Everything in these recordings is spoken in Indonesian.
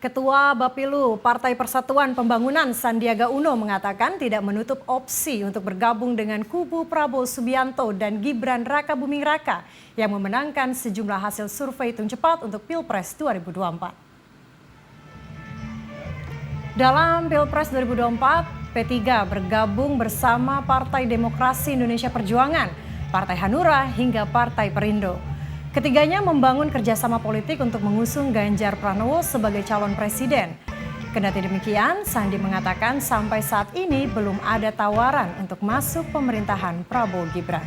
Ketua Bapilu Partai Persatuan Pembangunan Sandiaga Uno mengatakan tidak menutup opsi untuk bergabung dengan kubu Prabowo Subianto dan Gibran Rakabuming Raka yang memenangkan sejumlah hasil survei hitung cepat untuk Pilpres 2024. Dalam Pilpres 2024, P3 bergabung bersama Partai Demokrasi Indonesia Perjuangan, Partai Hanura hingga Partai Perindo. Ketiganya membangun kerjasama politik untuk mengusung Ganjar Pranowo sebagai calon presiden. Kendati demikian, Sandi mengatakan sampai saat ini belum ada tawaran untuk masuk pemerintahan Prabowo Gibran.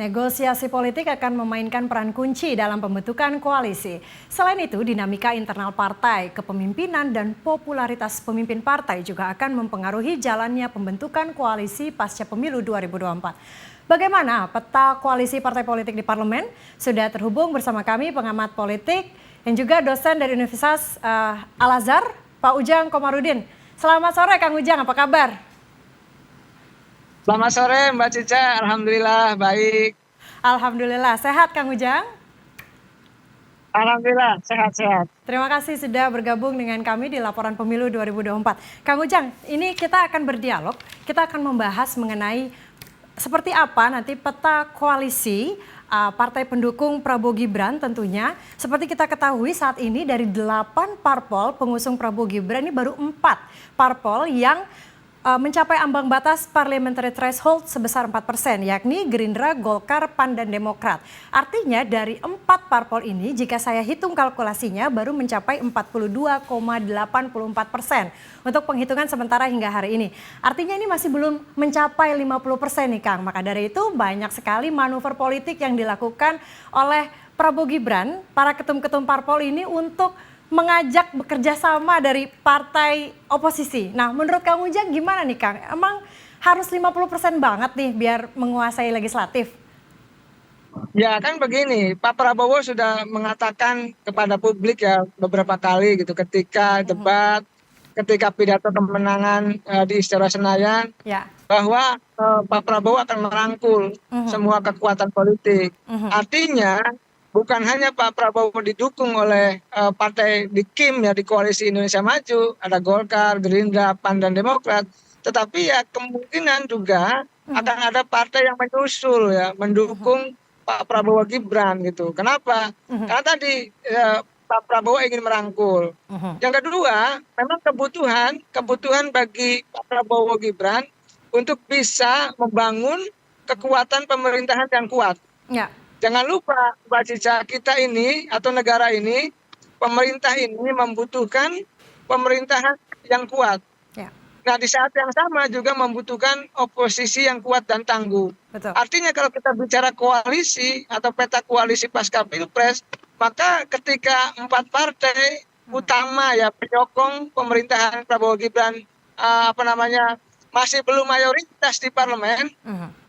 Negosiasi politik akan memainkan peran kunci dalam pembentukan koalisi. Selain itu, dinamika internal partai, kepemimpinan, dan popularitas pemimpin partai juga akan mempengaruhi jalannya pembentukan koalisi pasca pemilu 2024. Bagaimana peta koalisi partai politik di parlemen? Sudah terhubung bersama kami pengamat politik dan juga dosen dari Universitas Al-Azhar, Pak Ujang Komarudin. Selamat sore Kang Ujang, apa kabar? Selamat sore Mbak Cica, Alhamdulillah baik. Alhamdulillah, sehat Kang Ujang? Alhamdulillah, sehat-sehat. Terima kasih sudah bergabung dengan kami di Laporan Pemilu 2024. Kang Ujang, ini kita akan berdialog, kita akan membahas mengenai seperti apa nanti peta koalisi partai pendukung Prabowo Gibran tentunya. Seperti kita ketahui saat ini dari 8 parpol pengusung Prabowo Gibran ini baru 4 parpol yang mencapai ambang batas parliamentary threshold sebesar 4%, yakni Gerindra, Golkar, PAN, dan Demokrat. Artinya dari 4 parpol ini, jika saya hitung kalkulasinya, baru mencapai 42,84% untuk penghitungan sementara hingga hari ini. Artinya ini masih belum mencapai 50% nih Kang. Maka dari itu banyak sekali manuver politik yang dilakukan oleh Prabowo Gibran, para ketum-ketum parpol ini untuk mengajak bekerja sama dari partai oposisi. Nah, menurut Kang Ujang gimana nih Kang? Emang harus 50% banget nih biar menguasai legislatif? Ya kan begini, Pak Prabowo sudah mengatakan kepada publik ya beberapa kali gitu ketika debat, ketika pidato kemenangan di Istora Senayan, Ya. bahwa Pak Prabowo akan merangkul semua kekuatan politik. Artinya bukan hanya Pak Prabowo didukung oleh partai di KIM ya, di Koalisi Indonesia Maju, ada Golkar, Gerindra, PAN, dan Demokrat, tetapi ya kemungkinan juga akan ada partai yang menyusul ya, mendukung Pak Prabowo Gibran gitu. Kenapa? Karena tadi Pak Prabowo ingin merangkul. Yang kedua, memang kebutuhan bagi Pak Prabowo Gibran untuk bisa membangun kekuatan pemerintahan yang kuat. Ya. Jangan lupa Mbak Cica, kita ini atau negara ini, pemerintah ini membutuhkan pemerintahan yang kuat. Ya. Nah, di saat yang sama juga membutuhkan oposisi yang kuat dan tangguh. Betul. Artinya kalau kita bicara koalisi atau peta koalisi pasca Pilpres, maka ketika 4 partai utama ya penyokong pemerintahan Prabowo Gibran masih belum mayoritas di parlemen,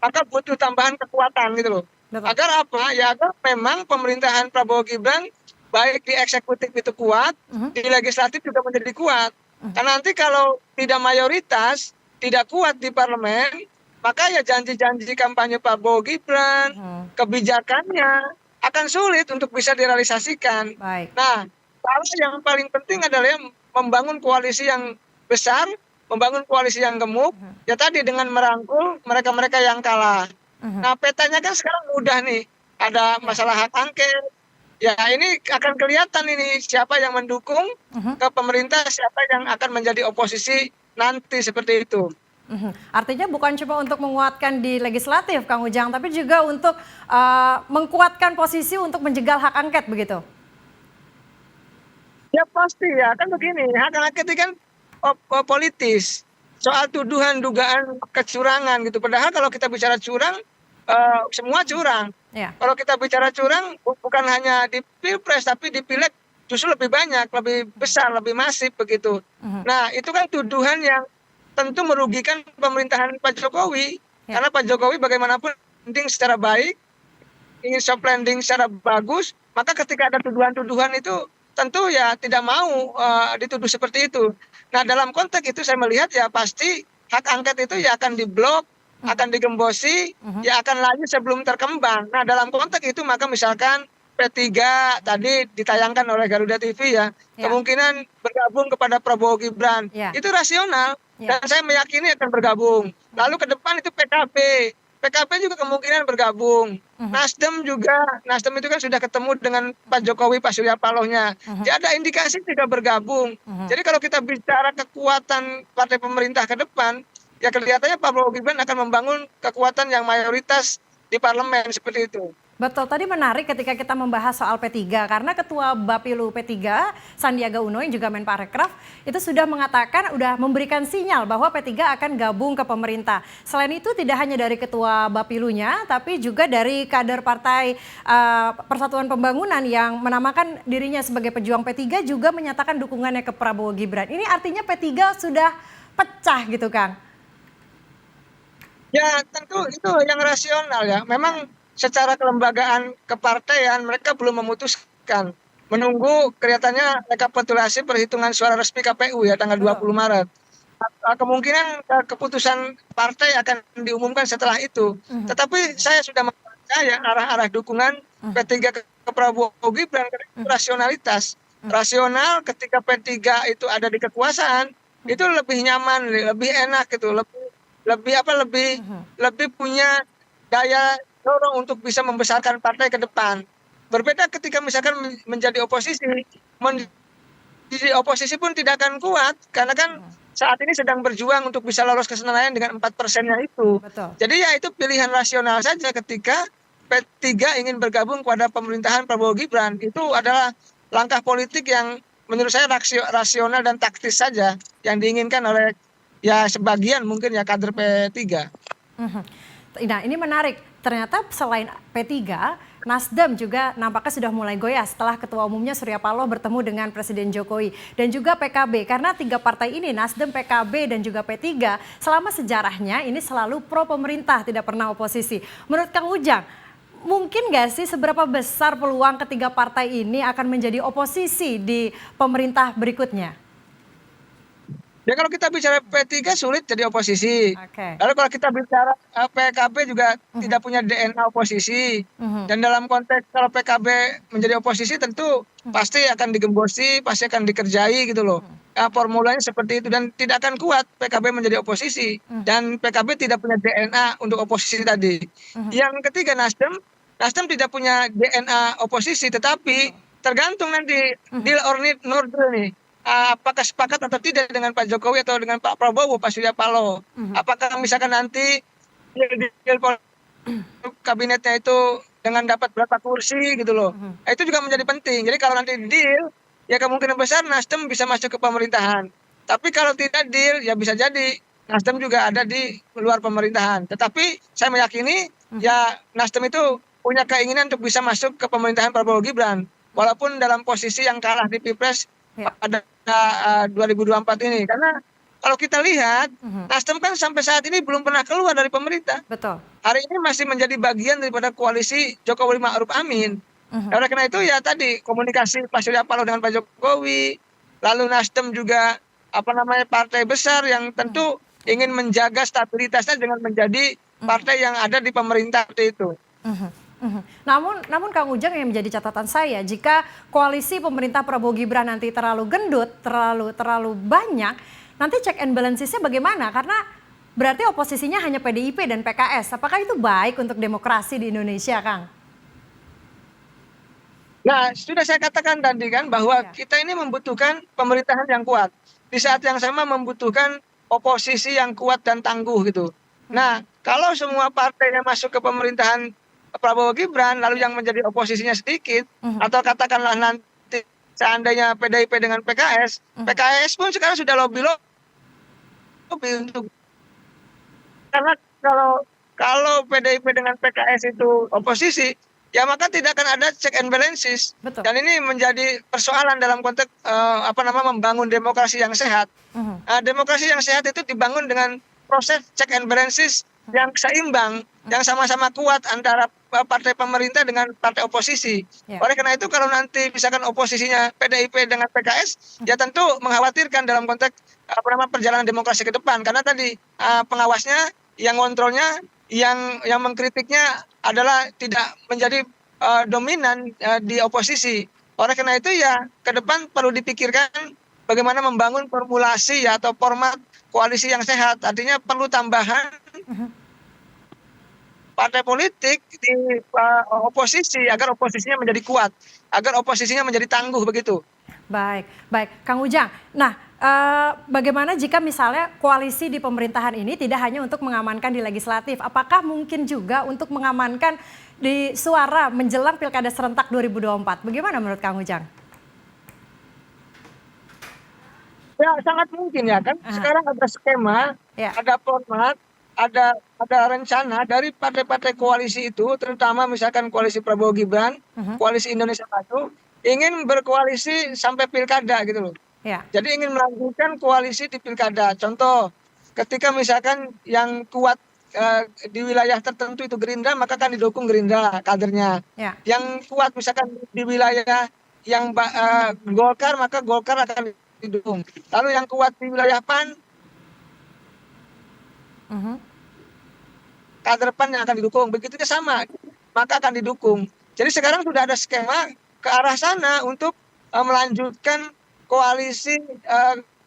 maka butuh tambahan kekuatan gitu loh. Betul. Agar apa? Ya agar memang pemerintahan Prabowo Gibran baik di eksekutif itu kuat, di legislatif juga menjadi kuat. Karena nanti kalau tidak mayoritas, tidak kuat di parlemen, maka ya janji-janji kampanye Prabowo Gibran, kebijakannya akan sulit untuk bisa direalisasikan. Baik. Nah, kalau yang paling penting adalah membangun koalisi yang besar, membangun koalisi yang gemuk, ya tadi dengan merangkul mereka-mereka yang kalah. Nah, petanya kan sekarang mudah nih. Ada masalah hak angket. Ya, ini akan kelihatan ini siapa yang mendukung ke pemerintah, siapa yang akan menjadi oposisi nanti seperti itu. Artinya bukan cuma untuk menguatkan di legislatif, Kang Ujang, tapi juga untuk mengkuatkan posisi untuk menjegal hak angket begitu? Ya pasti ya, kan begini. Hak angket ini kan politis. Soal tuduhan, dugaan kecurangan gitu. Padahal kalau kita bicara curang, semua curang. Ya. Kalau kita bicara curang, bukan hanya di Pilpres, tapi di Pileg justru lebih banyak, lebih besar, lebih masif begitu. Nah, itu kan tuduhan yang tentu merugikan pemerintahan Pak Jokowi. Karena Pak Jokowi bagaimanapun landing secara baik, ingin soft landing secara bagus, maka ketika ada tuduhan-tuduhan itu tentu ya tidak mau dituduh seperti itu. Nah, dalam konteks itu saya melihat ya pasti hak angket itu ya akan diblok, akan digembosi, ya akan laju sebelum terkembang. Nah, dalam konteks itu maka misalkan P3 tadi ditayangkan oleh Garuda TV ya, Ya, kemungkinan bergabung kepada Prabowo Gibran. ya, Itu rasional ya. dan saya meyakini akan bergabung. Lalu ke depan itu PKB. PKB juga kemungkinan bergabung. Nasdem itu kan sudah ketemu dengan Pak Jokowi, Pak Surya Palohnya. Jadi ada indikasi tidak bergabung. Jadi kalau kita bicara kekuatan partai pemerintah ke depan, ya kelihatannya Pak Prabowo Gibran akan membangun kekuatan yang mayoritas di parlemen seperti itu. Betul, tadi menarik ketika kita membahas soal P3 karena Ketua Bapilu P3 Sandiaga Uno yang juga Menparekraf itu sudah mengatakan, udah memberikan sinyal bahwa P3 akan gabung ke pemerintah. Selain itu tidak hanya dari Ketua Bapilunya tapi juga dari kader Partai Persatuan Pembangunan yang menamakan dirinya sebagai pejuang P3 juga menyatakan dukungannya ke Prabowo Gibran. Ini artinya P3 sudah pecah gitu, Kang. Ya tentu itu yang rasional ya. Memang secara kelembagaan kepartaian mereka belum memutuskan. Menunggu kelihatannya rekapitulasi perhitungan suara resmi KPU ya tanggal Betul. 20 Maret. Kemungkinan keputusan partai akan diumumkan setelah itu. Tetapi saya sudah membaca ya arah-arah dukungan P3 ke Prabowo Gibran karena itu rasionalitas. Rasional ketika P3 itu ada di kekuasaan itu lebih nyaman, lebih enak gitu, lebih lebih punya daya dorong untuk bisa membesarkan partai ke depan. Berbeda ketika misalkan menjadi oposisi, menjadi oposisi pun tidak akan kuat karena kan saat ini sedang berjuang untuk bisa lolos ke Senayan dengan 4%-nya itu. Betul. Jadi ya itu pilihan rasional saja ketika P3 ingin bergabung kepada pemerintahan Prabowo Gibran. Itu adalah langkah politik yang menurut saya rasional dan taktis saja yang diinginkan oleh ya sebagian mungkin ya kader P3. Nah, ini menarik. Ternyata selain P3, Nasdem juga nampaknya sudah mulai goyah setelah Ketua Umumnya Surya Paloh bertemu dengan Presiden Jokowi. Dan juga PKB, karena tiga partai ini, Nasdem, PKB, dan juga P3, selama sejarahnya ini selalu pro pemerintah, tidak pernah oposisi. Menurut Kang Ujang, mungkin nggak sih seberapa besar peluang ketiga partai ini akan menjadi oposisi di pemerintah berikutnya? Ya kalau kita bicara P3 sulit jadi oposisi. Oke. Lalu kalau kita bicara PKB juga tidak punya DNA oposisi. Dan dalam konteks kalau PKB menjadi oposisi tentu pasti akan digembosi, pasti akan dikerjai gitu loh. Formulanya seperti itu dan tidak akan kuat PKB menjadi oposisi. Dan PKB tidak punya DNA untuk oposisi tadi. Yang ketiga Nasdem tidak punya DNA oposisi tetapi tergantung nanti deal or no deal nih. Apakah sepakat atau tidak dengan Pak Jokowi atau dengan Pak Prabowo, Pak Surya Paloh. Apakah misalkan nanti deal kabinetnya itu dengan dapat berapa kursi gitu loh. Itu juga menjadi penting. Jadi kalau nanti deal, ya kemungkinan besar Nasdem bisa masuk ke pemerintahan. Tapi kalau tidak deal, ya bisa jadi Nasdem juga ada di luar pemerintahan. Tetapi saya meyakini ya Nasdem itu punya keinginan untuk bisa masuk ke pemerintahan Prabowo Gibran. Walaupun dalam posisi yang kalah di Pilpres pada 2024 ini. Karena kalau kita lihat, Nasdem kan sampai saat ini belum pernah keluar dari pemerintah. Betul. Hari ini masih menjadi bagian daripada koalisi Jokowi Ma'ruf Amin. Oleh karena itu ya tadi komunikasi Pak Surya Paloh dengan Pak Jokowi, lalu Nasdem juga partai besar yang tentu ingin menjaga stabilitasnya dengan menjadi partai yang ada di pemerintah itu. Namun Kang Ujang yang menjadi catatan saya, jika koalisi pemerintah Prabowo Gibran nanti terlalu gendut, terlalu banyak, nanti check and balancesnya bagaimana? Karena berarti oposisinya hanya PDIP dan PKS. Apakah itu baik untuk demokrasi di Indonesia, Kang? Nah, sudah saya katakan tadi kan bahwa kita ini membutuhkan pemerintahan yang kuat. Di saat yang sama membutuhkan oposisi yang kuat dan tangguh gitu. Nah, kalau semua partai yang masuk ke pemerintahan Prabowo Gibran lalu yang menjadi oposisinya sedikit atau katakanlah nanti seandainya PDIP dengan PKS, PKS pun sekarang sudah lobby untuk karena kalau PDIP dengan PKS itu oposisi, ya maka tidak akan ada check and balances. Betul. Dan ini menjadi persoalan dalam konteks membangun demokrasi yang sehat. Demokrasi yang sehat itu dibangun dengan proses check and balances yang seimbang, yang sama-sama kuat antara partai pemerintah dengan partai oposisi. Ya. Oleh karena itu kalau nanti misalkan oposisinya PDIP dengan PKS, ya tentu mengkhawatirkan dalam konteks perjalanan demokrasi ke depan. Karena tadi pengawasnya, yang ngontrolnya, yang mengkritiknya adalah tidak menjadi dominan di oposisi. Oleh karena itu ya ke depan perlu dipikirkan bagaimana membangun formulasi ya, atau format koalisi yang sehat. Artinya perlu tambahan partai politik di oposisi agar oposisinya menjadi kuat, agar oposisinya menjadi tangguh begitu. Baik, baik, Kang Ujang. Nah, bagaimana jika misalnya koalisi di pemerintahan ini tidak hanya untuk mengamankan di legislatif, apakah mungkin juga untuk mengamankan di suara menjelang Pilkada serentak 2024? Bagaimana menurut Kang Ujang? Ya sangat mungkin ya kan. Sekarang ada skema, Ya. ada format, ada rencana dari partai-partai koalisi itu, terutama misalkan koalisi Prabowo Gibran, koalisi Indonesia Maju, ingin berkoalisi sampai pilkada gitu loh. Ya. Jadi ingin melanjutkan koalisi di pilkada. Contoh, ketika misalkan yang kuat di wilayah tertentu itu Gerindra, maka akan didukung Gerindra kadernya. Ya. Yang kuat misalkan di wilayah yang Golkar, maka Golkar akan didukung. Lalu yang kuat di wilayah PAN, kader PAN yang akan didukung. Begitunya sama, maka akan didukung. Jadi sekarang sudah ada skema ke arah sana untuk melanjutkan koalisi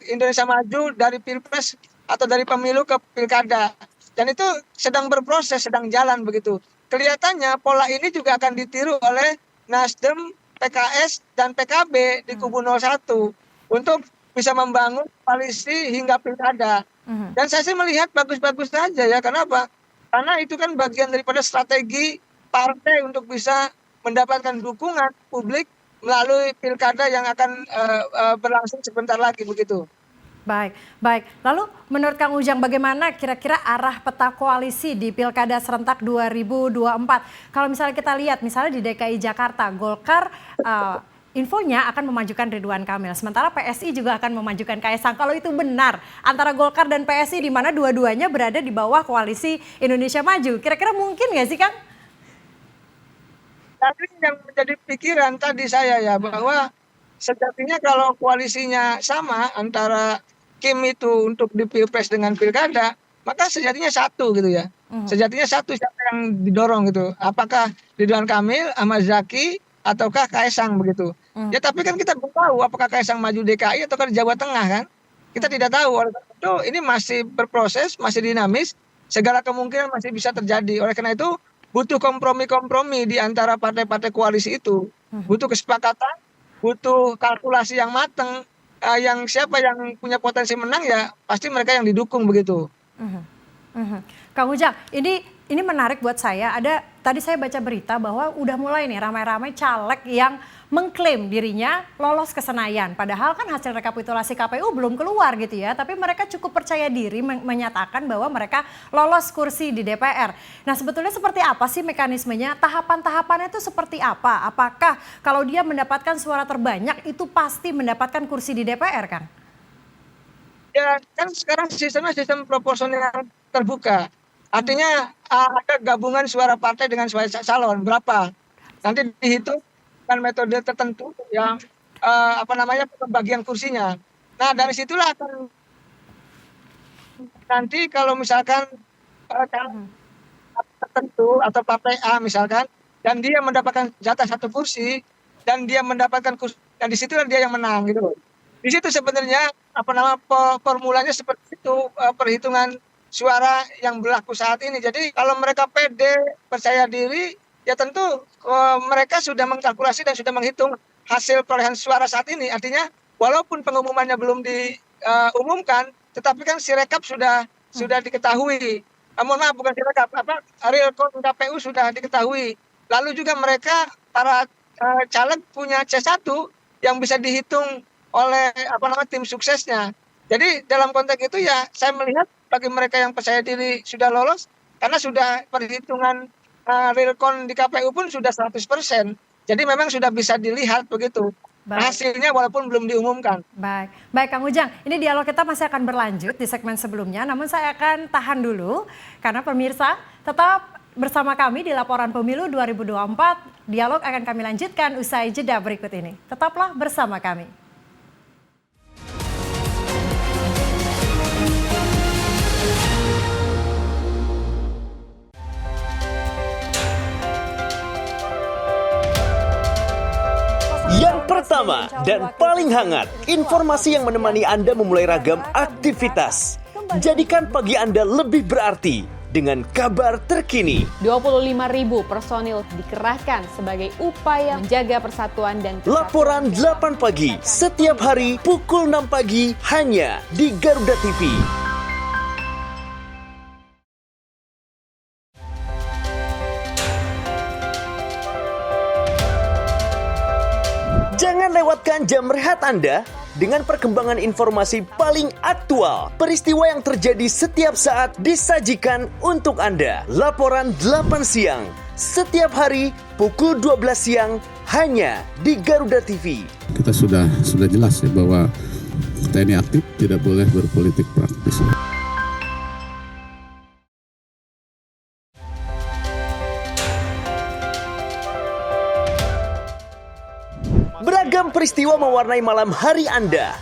Indonesia Maju dari Pilpres atau dari pemilu ke pilkada. Dan itu sedang berproses, sedang jalan begitu. Kelihatannya pola ini juga akan ditiru oleh Nasdem, PKS, dan PKB di kubu 01 untuk bisa membangun koalisi hingga pilkada. Dan saya sih melihat bagus-bagus saja ya. Kenapa? Karena itu kan bagian daripada strategi partai untuk bisa mendapatkan dukungan publik melalui pilkada yang akan berlangsung sebentar lagi begitu. Baik, baik. Lalu menurut Kang Ujang bagaimana kira-kira arah peta koalisi di Pilkada serentak 2024? Kalau misalnya kita lihat misalnya di DKI Jakarta, Golkar infonya akan memajukan Ridwan Kamil, sementara PSI juga akan memajukan Kaisang. Kalau itu benar, antara Golkar dan PSI di mana dua-duanya berada di bawah koalisi Indonesia Maju, kira-kira mungkin nggak sih Kang? Tapi yang menjadi pikiran tadi saya ya, bahwa sejatinya kalau koalisinya sama antara Kim itu untuk di Pilpres dengan Pilkada, maka sejatinya satu gitu ya. Sejatinya satu, siapa yang didorong gitu. Apakah Ridwan Kamil, Ahmad Zaki, ataukah Kaisang begitu. Ya tapi kan kita belum tahu apakah Kaisang maju DKI atau di Jawa Tengah kan. Kita tidak tahu. Oleh karena itu ini masih berproses, masih dinamis. Segala kemungkinan masih bisa terjadi. Oleh karena itu butuh kompromi-kompromi di antara partai-partai koalisi itu. Butuh kesepakatan, butuh kalkulasi yang matang. Yang siapa yang punya potensi menang ya pasti mereka yang didukung begitu. Kang Ujang, ini menarik buat saya. Tadi saya baca berita bahwa udah mulai nih ramai-ramai caleg yang mengklaim dirinya lolos ke Senayan. Padahal kan hasil rekapitulasi KPU belum keluar gitu ya. Tapi mereka cukup percaya diri menyatakan bahwa mereka lolos kursi di DPR. Nah sebetulnya seperti apa sih mekanismenya? Tahapan-tahapannya itu seperti apa? Apakah kalau dia mendapatkan suara terbanyak itu pasti mendapatkan kursi di DPR kan? Ya kan sekarang sistemnya sistem proporsional terbuka. Artinya ada gabungan suara partai dengan suara calon berapa. Nanti dihitung dengan metode tertentu yang pembagian kursinya. Nah dari situlah akan nanti kalau misalkan tertentu atau partai A misalkan dan dia mendapatkan jatah satu kursi dan dia mendapatkan kursi dan di situlah dia yang menang gitu loh. Di situ sebenarnya formulanya seperti itu, perhitungan suara yang berlaku saat ini. Jadi kalau mereka pede, percaya diri, ya tentu mereka sudah mengkalkulasi dan sudah menghitung hasil perolehan suara saat ini. Artinya walaupun pengumumannya belum diumumkan, tetapi kan sirekap sudah diketahui. Mohon maaf, bukan sirekap, real count KPU sudah diketahui. Lalu juga mereka para caleg punya C1 yang bisa dihitung oleh tim suksesnya. Jadi dalam konteks itu ya saya melihat bagi mereka yang percaya diri sudah lolos karena sudah perhitungan real count di KPU pun sudah 100%. Jadi memang sudah bisa dilihat begitu. Baik. hasilnya walaupun belum diumumkan. Baik, baik Kang Ujang, ini dialog kita masih akan berlanjut di segmen sebelumnya, namun saya akan tahan dulu karena pemirsa tetap bersama kami di Laporan Pemilu 2024. Dialog akan kami lanjutkan usai jeda berikut ini. Tetaplah bersama kami. Yang pertama dan paling hangat, informasi yang menemani Anda memulai ragam aktivitas. Jadikan pagi Anda lebih berarti dengan kabar terkini. 25.000 personil dikerahkan sebagai upaya menjaga persatuan dan kesatuan. Laporan 8 pagi, setiap hari pukul 6 pagi hanya di Garuda TV. Jangan lewatkan jam rehat Anda dengan perkembangan informasi paling aktual. Peristiwa yang terjadi setiap saat disajikan untuk Anda. Laporan 8 siang, setiap hari pukul 12 siang hanya di Garuda TV. Kita sudah jelas ya bahwa kita ini aktif, tidak boleh berpolitik praktis. Beragam peristiwa mewarnai malam hari Anda.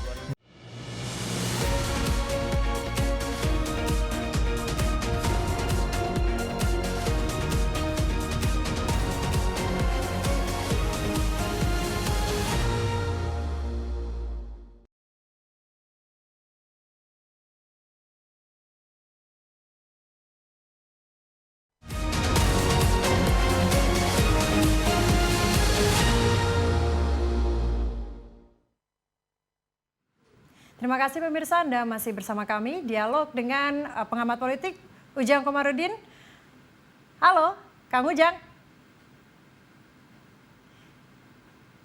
Terima kasih pemirsa, Anda masih bersama kami, dialog dengan pengamat politik Ujang Komarudin. Halo, Kang Ujang.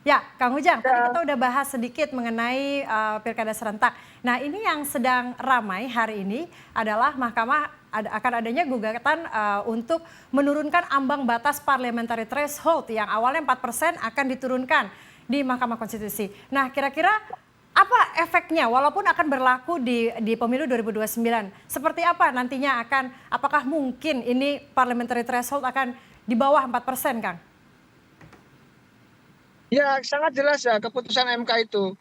Ya, Kang Ujang, tadi kita udah bahas sedikit mengenai pilkada serentak. Nah, ini yang sedang ramai hari ini adalah Mahkamah akan adanya gugatan untuk menurunkan ambang batas parliamentary threshold yang awalnya 4% akan diturunkan di Mahkamah Konstitusi. Nah, kira-kira apa efeknya walaupun akan berlaku di pemilu 2029? Seperti apa nantinya apakah mungkin ini parliamentary threshold akan di bawah 4%, Kang? Ya, sangat jelas ya keputusan MK itu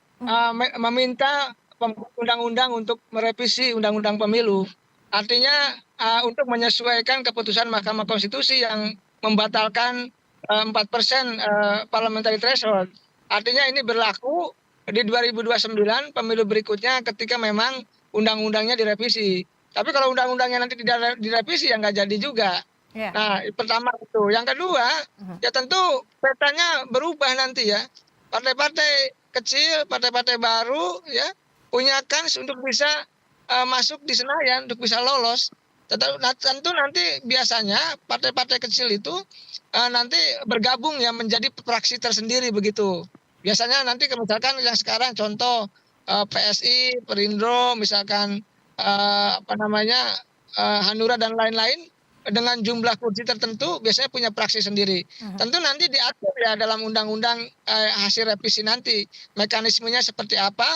meminta undang-undang untuk merevisi undang-undang pemilu. Artinya untuk menyesuaikan keputusan Mahkamah Konstitusi yang membatalkan 4% parliamentary threshold. Artinya ini berlaku di 2029 pemilu berikutnya ketika memang undang-undangnya direvisi. Tapi kalau undang-undangnya nanti tidak direvisi ya nggak jadi juga. Yeah. Nah, pertama itu. Yang kedua, ya tentu petanya berubah nanti ya. Partai-partai kecil, partai-partai baru ya punya kans untuk bisa masuk di Senayan, untuk bisa lolos. Tentu nanti biasanya partai-partai kecil itu nanti bergabung ya menjadi fraksi tersendiri begitu. Biasanya nanti misalkan yang sekarang contoh PSI, Perindro, misalkan Hanura dan lain-lain dengan jumlah kursi tertentu biasanya punya fraksi sendiri. Tentu nanti diatur ya dalam undang-undang hasil revisi nanti mekanismenya seperti apa,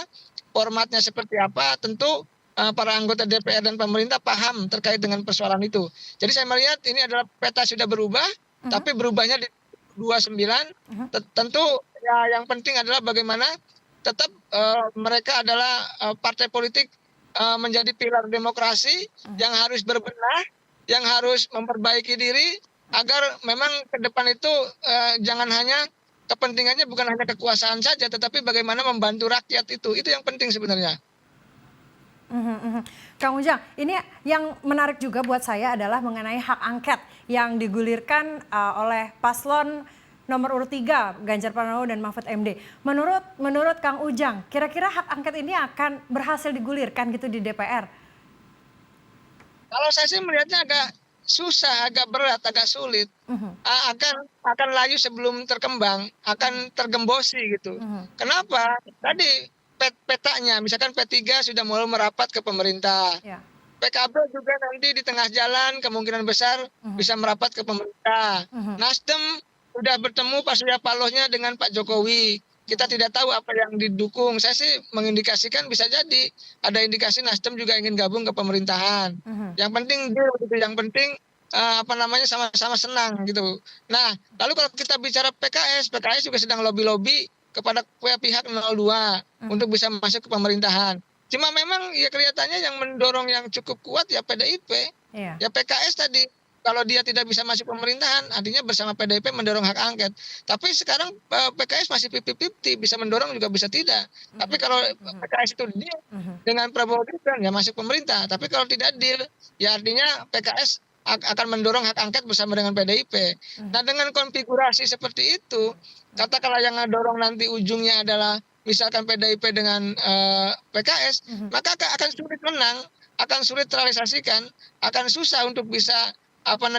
formatnya seperti apa. Tentu para anggota DPR dan pemerintah paham terkait dengan persoalan itu. Jadi saya melihat ini adalah peta sudah berubah, tapi berubahnya di 29. Tentu ya yang penting adalah bagaimana tetap mereka adalah partai politik menjadi pilar demokrasi yang harus berbenah, yang harus memperbaiki diri agar memang ke depan itu jangan hanya kepentingannya bukan hanya kekuasaan saja, tetapi bagaimana membantu rakyat itu yang penting sebenarnya. Kang Ujang, ini yang menarik juga buat saya adalah mengenai hak angket yang digulirkan oleh paslon nomor urut 3 Ganjar Pranowo dan Mahfud MD. Menurut Kang Ujang, kira-kira hak angket ini akan berhasil digulirkan gitu di DPR? Kalau saya sih melihatnya agak susah, agak berat, agak sulit. Akan layu sebelum terkembang, akan tergembosi gitu. Kenapa? Tadi petanya, misalkan P3 sudah mulai merapat ke pemerintah. Ya. PKB juga nanti di tengah jalan kemungkinan besar bisa merapat ke pemerintah. Nasdem sudah bertemu Pak Surya Palohnya dengan Pak Jokowi. Kita tidak tahu apa yang didukung. Saya sih mengindikasikan bisa jadi ada indikasi Nasdem juga ingin gabung ke pemerintahan. Yang penting deal gitu, yang penting sama-sama senang gitu. Nah, lalu kalau kita bicara PKS juga sedang lobby-lobby kepada pihak 02 untuk bisa masuk ke pemerintahan. Cuma memang ya kelihatannya yang mendorong yang cukup kuat ya PDIP. Ya PKS tadi. Kalau dia tidak bisa masuk pemerintahan, artinya bersama PDIP mendorong hak angket. Tapi sekarang PKS masih 50-50, bisa mendorong juga bisa tidak. Tapi kalau PKS itu deal dengan Prabowo Gibran, ya masuk pemerintah. Tapi kalau tidak deal, ya artinya PKS akan mendorong hak angket bersama dengan PDIP. Nah, dengan konfigurasi seperti itu, katakanlah yang ngedorong nanti ujungnya adalah misalkan PDIP dengan PKS, maka akan sulit menang, akan sulit terrealisasikan, akan susah untuk bisa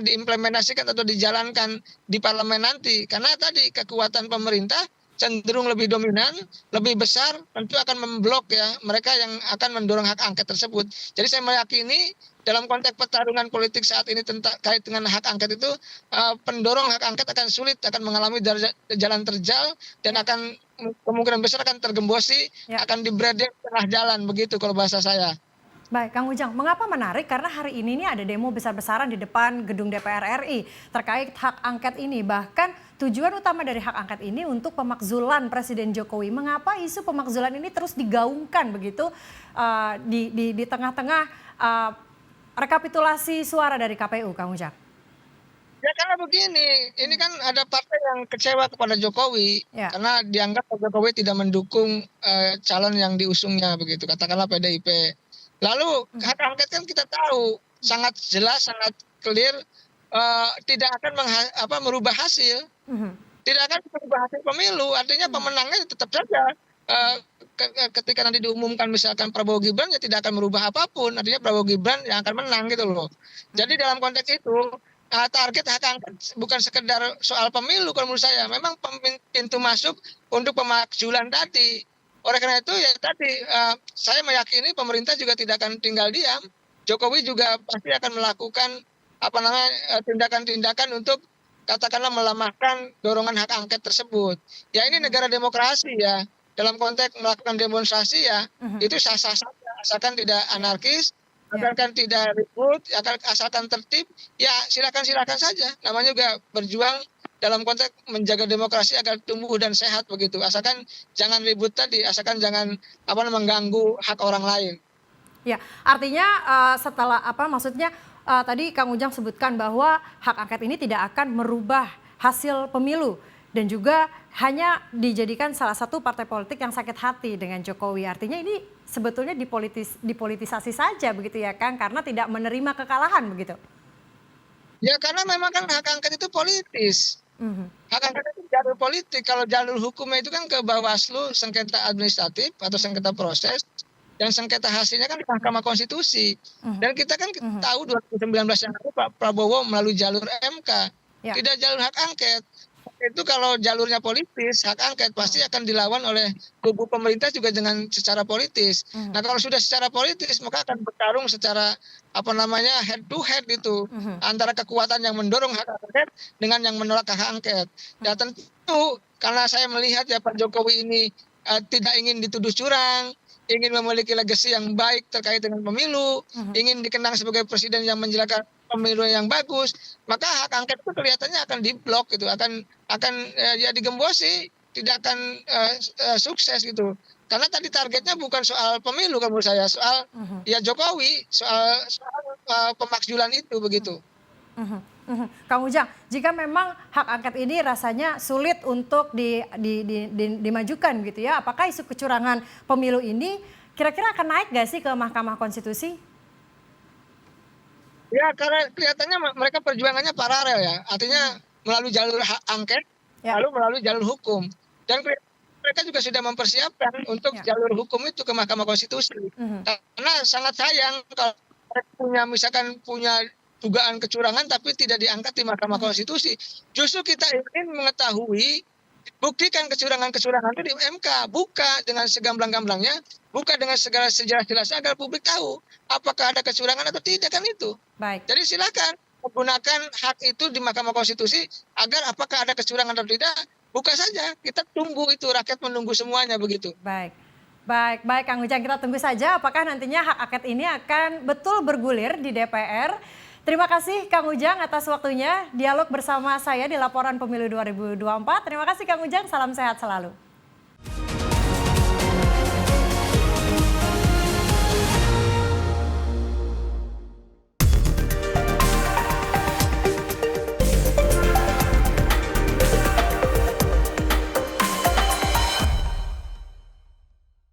diimplementasikan atau dijalankan di parlemen nanti, karena tadi kekuatan pemerintah cenderung lebih dominan, lebih besar, tentu akan memblok ya mereka yang akan mendorong hak angket tersebut. Jadi saya meyakini dalam konteks pertarungan politik saat ini terkait dengan hak angket itu, pendorong hak angket akan sulit, akan mengalami jalan terjal dan akan kemungkinan besar akan tergembosi, akan dibredek tengah jalan, begitu kalau bahasa saya. Baik, Kang Ujang, mengapa menarik? Karena hari ini nih ada demo besar-besaran di depan gedung DPR RI terkait hak angket ini. Bahkan tujuan utama dari hak angket ini untuk pemakzulan Presiden Jokowi. Mengapa isu pemakzulan ini terus digaungkan begitu di tengah-tengah rekapitulasi suara dari KPU, Kang Ujang? Ya karena begini, ini kan ada partai yang kecewa kepada Jokowi karena dianggap Jokowi tidak mendukung calon yang diusungnya begitu, katakanlah PDIP. Lalu hak angket kan kita tahu sangat jelas, sangat clear, tidak akan merubah hasil, tidak akan merubah hasil pemilu. Artinya pemenangnya tetap saja ketika nanti diumumkan misalkan Prabowo Gibran ya tidak akan merubah apapun. Artinya Prabowo Gibran yang akan menang gitu loh. Jadi dalam konteks itu target hak angket bukan sekedar soal pemilu kalau menurut saya, memang pintu masuk untuk pemakzulan tadi. Oleh karena itu ya tadi saya meyakini pemerintah juga tidak akan tinggal diam. Jokowi juga pasti akan melakukan tindakan-tindakan untuk katakanlah melemahkan dorongan hak angket tersebut. Ya ini negara demokrasi ya. Dalam konteks melakukan demonstrasi ya itu sah-sah saja, asalkan tidak anarkis, asalkan tidak ribut, asalkan tertib, ya silakan saja. Namanya juga berjuang dalam konteks menjaga demokrasi agar tumbuh dan sehat begitu. Asalkan jangan ribut tadi, asalkan jangan mengganggu hak orang lain. Ya, artinya setelah tadi Kang Ujang sebutkan bahwa hak angket ini tidak akan merubah hasil pemilu dan juga hanya dijadikan salah satu partai politik yang sakit hati dengan Jokowi. Artinya ini sebetulnya dipolitisasi saja begitu ya Kang, karena tidak menerima kekalahan begitu. Ya karena memang kan hak angket itu politis. Hak angket itu jalur politik. Kalau jalur hukumnya itu kan ke Bawaslu, sengketa administratif atau sengketa proses, dan sengketa hasilnya kan di Mahkamah Konstitusi. Dan kita kan tahu 2019 yang lalu Pak Prabowo melalui jalur MK, tidak jalur hak angket. Itu kalau jalurnya politis, hak angket pasti akan dilawan oleh kubu pemerintah juga dengan secara politis. Nah kalau sudah secara politis maka akan bertarung secara head to head gitu antara kekuatan yang mendorong hak angket dengan yang menolak hak angket. Dan tentu karena saya melihat ya Pak Jokowi ini tidak ingin dituduh curang, ingin memiliki legasi yang baik terkait dengan pemilu, ingin dikenang sebagai presiden yang menjalankan pemilu yang bagus, maka hak angket itu kelihatannya akan diblok gitu, akan digembosi, tidak akan sukses gitu. Karena tadi targetnya bukan soal pemilu kalau menurut saya, soal Jokowi, soal pemakzulan itu begitu. Kang Ujang, jika memang hak angket ini rasanya sulit untuk dimajukan gitu ya, apakah isu kecurangan pemilu ini kira-kira akan naik nggak sih ke Mahkamah Konstitusi? Ya karena kelihatannya mereka perjuangannya paralel ya, artinya melalui jalur hak angket, lalu melalui jalur hukum. Dan mereka juga sudah mempersiapkan untuk jalur hukum itu ke Mahkamah Konstitusi. Karena sangat sayang kalau punya dugaan kecurangan tapi tidak diangkat di Mahkamah Konstitusi. Justru kita ingin mengetahui, buktikan kecurangan-kecurangan itu di MK, buka dengan segamblang-gamblangnya, buka dengan segala sejelas-jelasnya agar publik tahu apakah ada kecurangan atau tidak, kan itu. Baik. Jadi silakan menggunakan hak itu di Mahkamah Konstitusi agar apakah ada kecurangan atau tidak buka saja, kita tunggu itu, rakyat menunggu semuanya begitu. Baik. Baik Kang Ujang, kita tunggu saja apakah nantinya hak angket ini akan betul bergulir di DPR. Terima kasih Kang Ujang atas waktunya, dialog bersama saya di Laporan Pemilu 2024. Terima kasih Kang Ujang, salam sehat selalu.